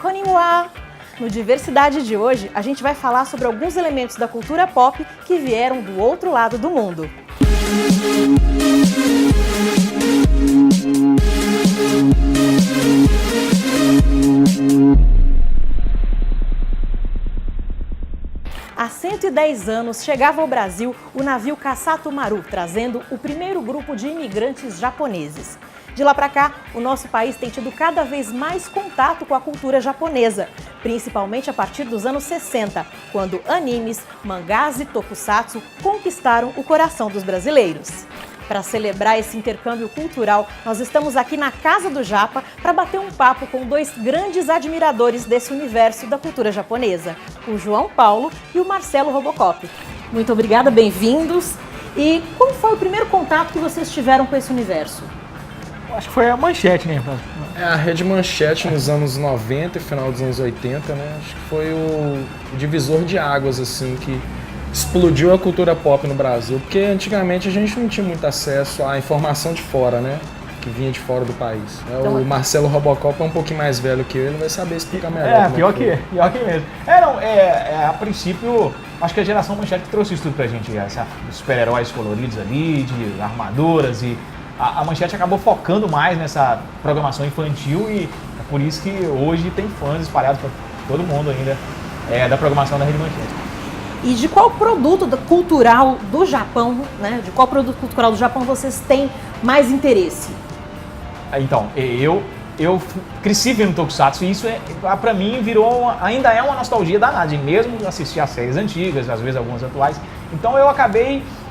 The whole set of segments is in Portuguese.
Konniwa! No Diversidade de hoje, a gente vai falar sobre alguns elementos da cultura pop que vieram do outro lado do mundo. Há 110 anos, chegava ao Brasil o navio Kassato Maru, trazendo o primeiro grupo de imigrantes japoneses. De lá para cá, o nosso país tem tido cada vez mais contato com a cultura japonesa, principalmente a partir dos anos 60, quando animes, mangás e tokusatsu conquistaram o coração dos brasileiros. Para celebrar esse intercâmbio cultural, nós estamos aqui na Casa do Japa para bater um papo com dois grandes admiradores desse universo da cultura japonesa, o João Paulo e o Marcelo Robocop. Muito obrigada, bem-vindos. E como foi o primeiro contato que vocês tiveram com esse universo? Acho que foi a Manchete, né? A Rede Manchete nos anos 90 e final dos anos 80, né? Acho que foi o divisor de águas, assim, que explodiu a cultura pop no Brasil. Porque antigamente a gente não tinha muito acesso à informação de fora, né? Que vinha de fora do país. Então, o Marcelo Robocop é um pouquinho mais velho que eu, ele vai saber explicar melhor. Pior que mesmo. A princípio, acho que a geração Manchete que trouxe isso tudo pra gente, os super-heróis coloridos ali, de armaduras e... A Manchete acabou focando mais nessa programação infantil e é por isso que hoje tem fãs espalhados por todo mundo ainda da programação da Rede Manchete. E de qual produto cultural do Japão, né? De qual produto cultural do Japão vocês têm mais interesse? Então, eu cresci vendo Tokusatsu e isso pra mim ainda é uma nostalgia danada, de mesmo assistir as séries antigas, às vezes algumas atuais. Então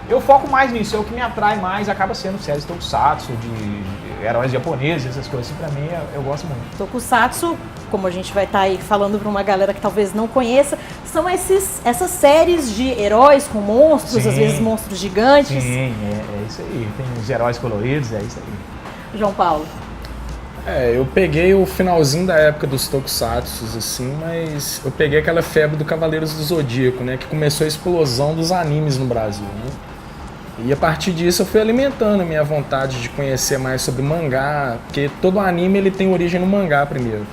eu foco mais nisso, é o que me atrai mais, acaba sendo séries Tokusatsu, de heróis japoneses, essas coisas assim, pra mim eu gosto muito. Tokusatsu, como a gente vai estar aí falando para uma galera que talvez não conheça, são essas séries de heróis com monstros, às vezes monstros gigantes. Sim, é isso aí, tem os heróis coloridos, é isso aí. João Paulo. Eu peguei o finalzinho da época dos Tokusatsu, assim, mas eu peguei aquela febre do Cavaleiros do Zodíaco, né, que começou a explosão dos animes no Brasil, né? E a partir disso eu fui alimentando a minha vontade de conhecer mais sobre mangá, porque todo anime ele tem origem no mangá primeiro.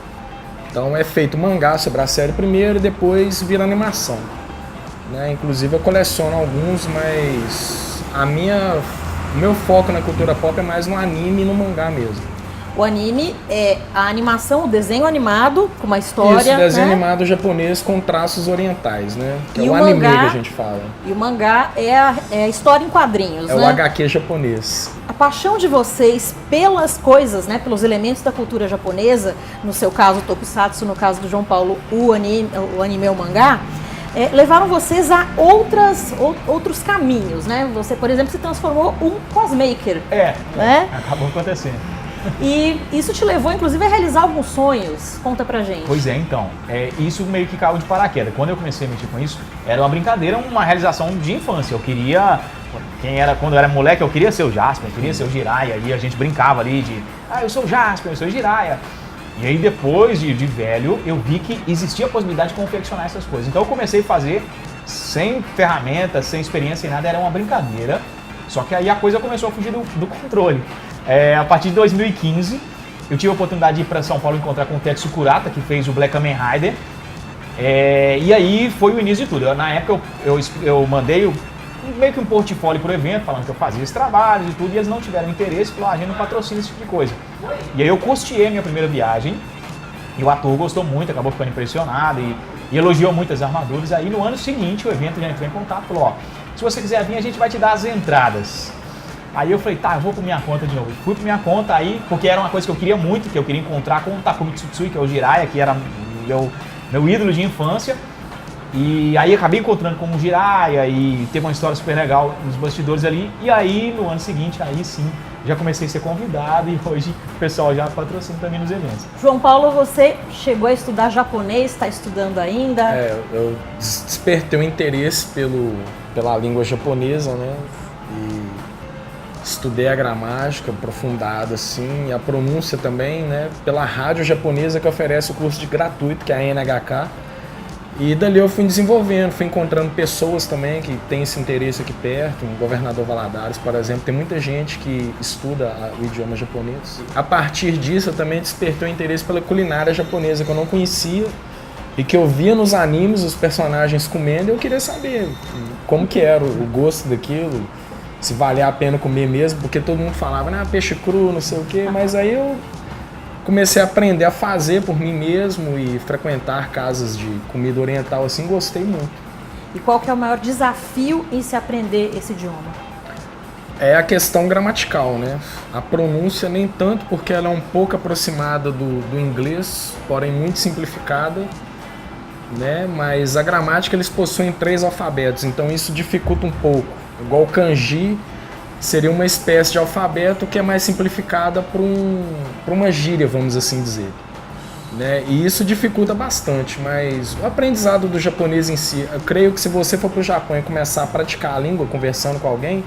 Então é feito mangá sobre a série primeiro e depois vira animação, né? Inclusive eu coleciono alguns, mas o meu foco na cultura pop é mais no anime e no mangá mesmo. O anime é a animação, o desenho animado com uma história. Isso, desenho né? animado japonês com traços orientais, né? Que e é o anime que a gente fala. E o mangá é a história em quadrinhos, né? O HQ japonês. A paixão de vocês pelas coisas, né? Pelos elementos da cultura japonesa, no seu caso o Tokusatsu, no caso do João Paulo, o anime e o mangá, levaram vocês a outros caminhos, né? Você, por exemplo, se transformou um cosmaker. Né? Acabou acontecendo. E isso te levou, inclusive, a realizar alguns sonhos. Conta pra gente. Pois é, então. Isso meio que caiu de paraquedas. Quando eu comecei a mexer com isso, era uma brincadeira, uma realização de infância. Eu queria... Quando eu era moleque, eu queria ser o Jasper, eu queria ser o Jiraiya. E a gente brincava ali de... eu sou o Jasper, eu sou o Jiraiya. E aí, depois de velho, eu vi que existia a possibilidade de confeccionar essas coisas. Então, eu comecei a fazer sem ferramentas, sem experiência, sem nada. Era uma brincadeira. Só que aí a coisa começou a fugir do controle. A partir de 2015, eu tive a oportunidade de ir para São Paulo encontrar com o Tetsu Kurata, que fez o Black Kamen Rider. E aí foi o início de tudo. Na época eu mandei meio que um portfólio para o evento, falando que eu fazia esse trabalho e tudo, e eles não tiveram interesse, falaram, a gente não patrocina esse tipo de coisa. E aí eu custeei a minha primeira viagem, e o ator gostou muito, acabou ficando impressionado e elogiou muito as armaduras. Aí no ano seguinte o evento já entrou em contato, falou, se você quiser vir, a gente vai te dar as entradas. Aí eu falei, eu vou por minha conta de novo. Fui por minha conta aí, porque era uma coisa que eu queria muito, que eu queria encontrar com o Takumi Tsutsui, que é o Jiraiya, que era meu ídolo de infância. E aí acabei encontrando com o Jiraiya e teve uma história super legal nos bastidores ali. E aí no ano seguinte, aí sim, já comecei a ser convidado e hoje o pessoal já patrocina também nos eventos. João Paulo, você chegou a estudar japonês, está estudando ainda? Eu despertei o interesse pela língua japonesa, né? E estudei a gramática aprofundada, assim, e a pronúncia também, né? Pela rádio japonesa que oferece o curso gratuito, que é a NHK. E dali eu fui desenvolvendo, fui encontrando pessoas também que têm esse interesse aqui perto. O Governador Valadares, por exemplo, tem muita gente que estuda o idioma japonês. A partir disso eu também despertou interesse pela culinária japonesa, que eu não conhecia e que eu via nos animes os personagens comendo e eu queria saber como que era o gosto daquilo, se valia a pena comer mesmo, porque todo mundo falava, peixe cru, não sei o quê, mas aí eu comecei a aprender a fazer por mim mesmo e frequentar casas de comida oriental assim, gostei muito. E qual que é o maior desafio em se aprender esse idioma? É a questão gramatical, né? A pronúncia nem tanto porque ela é um pouco aproximada do inglês, porém muito simplificada, né? Mas a gramática eles possuem 3 alfabetos, então isso dificulta um pouco. Igual o kanji seria uma espécie de alfabeto que é mais simplificada para uma gíria, vamos assim dizer. Né? E isso dificulta bastante, mas o aprendizado do japonês em si, eu creio que se você for para o Japão e começar a praticar a língua conversando com alguém,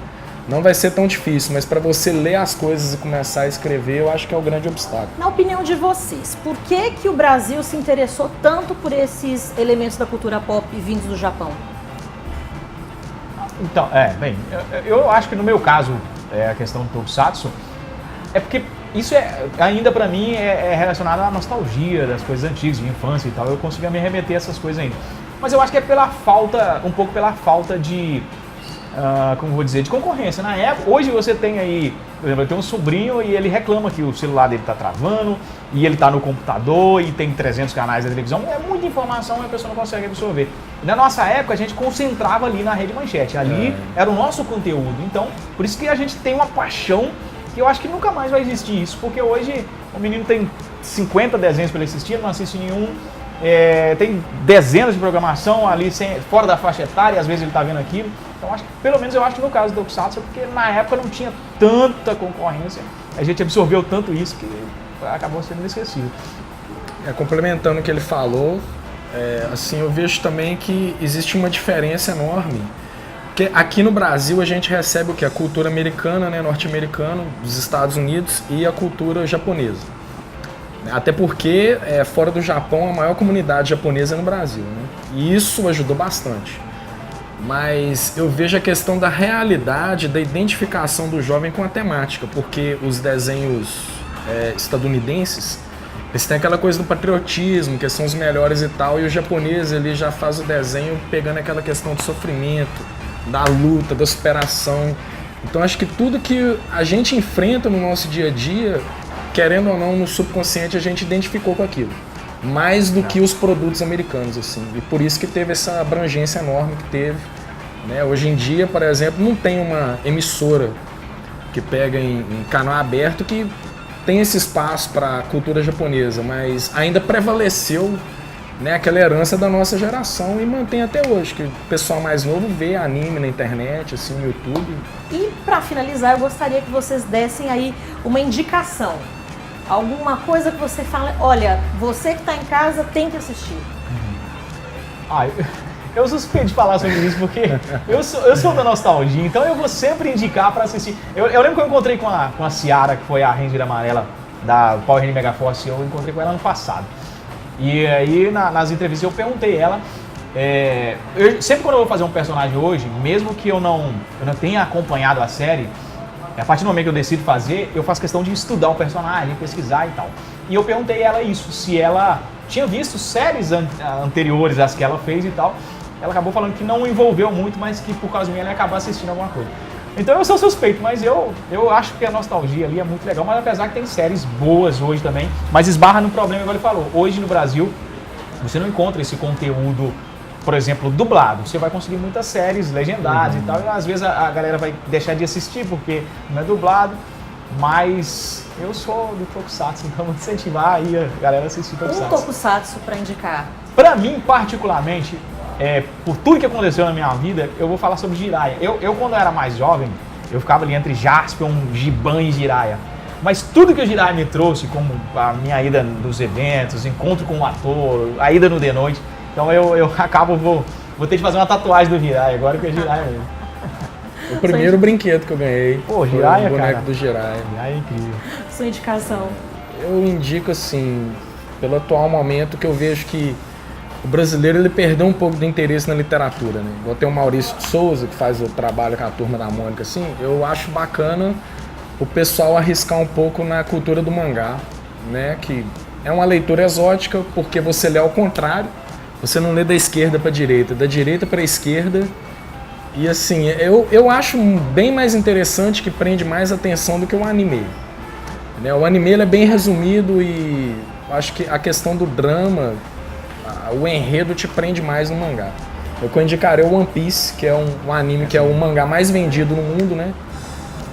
não vai ser tão difícil, mas para você ler as coisas e começar a escrever, eu acho que é o grande obstáculo. Na opinião de vocês, por que o Brasil se interessou tanto por esses elementos da cultura pop vindos do Japão? Então, eu acho que no meu caso, a questão do Tokusatsu, é porque isso ainda pra mim é relacionado à nostalgia das coisas antigas, de infância e tal, eu conseguia me remeter a essas coisas ainda. Mas eu acho que é um pouco pela falta de, como vou dizer, de concorrência. Na época, hoje você tem aí, por exemplo, eu tenho um sobrinho e ele reclama que o celular dele tá travando, e ele tá no computador e tem 300 canais da televisão, é muita informação e a pessoa não consegue absorver. Na nossa época, a gente concentrava ali na Rede Manchete, ali era o nosso conteúdo. Então, por isso que a gente tem uma paixão que eu acho que nunca mais vai existir isso, porque hoje o menino tem 50 desenhos para ele assistir, não assiste nenhum, tem dezenas de programação ali fora da faixa etária, às vezes ele está vendo aquilo. Então, pelo menos eu acho que no caso do Tokusatsu, porque na época não tinha tanta concorrência, a gente absorveu tanto isso que acabou sendo inesquecível. Complementando o que ele falou, assim, eu vejo também que existe uma diferença enorme. Porque aqui no Brasil a gente recebe o que? A cultura americana, né, norte-americana, dos Estados Unidos e a cultura japonesa. Até porque fora do Japão a maior comunidade japonesa é no Brasil, né? E isso ajudou bastante. Mas eu vejo a questão da realidade, da identificação do jovem com a temática, porque os desenhos estadunidenses, eles têm aquela coisa do patriotismo, que são os melhores e tal, e o japonês ele já faz o desenho pegando aquela questão do sofrimento, da luta, da superação. Então acho que tudo que a gente enfrenta no nosso dia a dia, querendo ou não, no subconsciente a gente identificou com aquilo. Mais do que os produtos americanos, assim. E por isso que teve essa abrangência enorme que teve. Né? Hoje em dia, por exemplo, não tem uma emissora que pega em canal aberto que tem esse espaço para a cultura japonesa, mas ainda prevaleceu, né, aquela herança da nossa geração e mantém até hoje, que o pessoal mais novo vê anime na internet, assim, no YouTube. E para finalizar, eu gostaria que vocês dessem aí uma indicação. Alguma coisa que você fala, olha, você que está em casa tem que assistir. Eu suspeito de falar sobre isso porque eu sou da nostalgia, então eu vou sempre indicar para assistir. Eu lembro que eu encontrei com a Ciara, que foi a Ranger amarela da Power Rangers Mega Force, eu encontrei com ela ano passado. E aí nas entrevistas eu perguntei ela, sempre quando eu vou fazer um personagem hoje, mesmo que eu não tenha acompanhado a série, a partir do momento que eu decido fazer, eu faço questão de estudar o personagem, pesquisar e tal. E eu perguntei a ela isso, se ela tinha visto séries anteriores às que ela fez e tal. Ela acabou falando que não envolveu muito, mas que por causa minha ela ia acabar assistindo alguma coisa. Então eu sou suspeito, mas eu acho que a nostalgia ali é muito legal, mas apesar que tem séries boas hoje também, mas esbarra no problema, igual ele falou. Hoje no Brasil, você não encontra esse conteúdo, por exemplo, dublado. Você vai conseguir muitas séries legendadas e tal, e às vezes a galera vai deixar de assistir porque não é dublado, mas eu sou do Tokusatsu, então vou incentivar aí a galera a assistir Tokusatsu. Um Tokusatsu para indicar? Pra mim, particularmente, por tudo que aconteceu na minha vida, eu vou falar sobre Jiraiya. Eu quando eu era mais jovem, eu ficava ali entre Jaspion, Giban e Jiraiya. Mas tudo que o Jiraiya me trouxe, como a minha ida nos eventos, encontro com o ator, a ida no The Noite, então eu vou ter de fazer uma tatuagem do Jiraiya agora, que é Jiraiya mesmo. O primeiro brinquedo que eu ganhei, pô, Jiraiya, foi o boneco cara. do Jiraiya. Jiraiya é incrível. Sua indicação? Eu indico assim, pelo atual momento, que eu vejo que o brasileiro ele perdeu um pouco do interesse na literatura, né? Igual tem o Maurício de Souza, que faz o trabalho com a Turma da Mônica, assim, eu acho bacana o pessoal arriscar um pouco na cultura do mangá, né? Que é uma leitura exótica, porque você lê ao contrário, você não lê da esquerda para a direita, da direita para a esquerda. E assim, eu acho bem mais interessante, que prende mais atenção do que o anime. Né? O anime ele é bem resumido e acho que a questão do drama, o enredo te prende mais no mangá. Eu indicaria o One Piece, que é um anime que é o mangá mais vendido no mundo, né?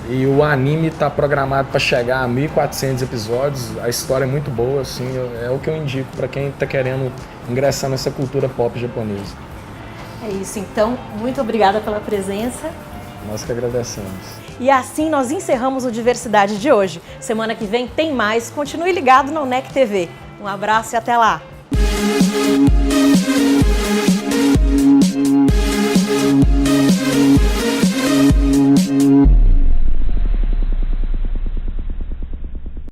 E o anime está programado para chegar a 1.400 episódios. A história é muito boa, assim, é o que eu indico para quem está querendo ingressar nessa cultura pop japonesa. É isso, então, muito obrigada pela presença. Nós que agradecemos. E assim nós encerramos o Diversidade de hoje. Semana que vem tem mais. Continue ligado na UNEC TV. Um abraço e até lá!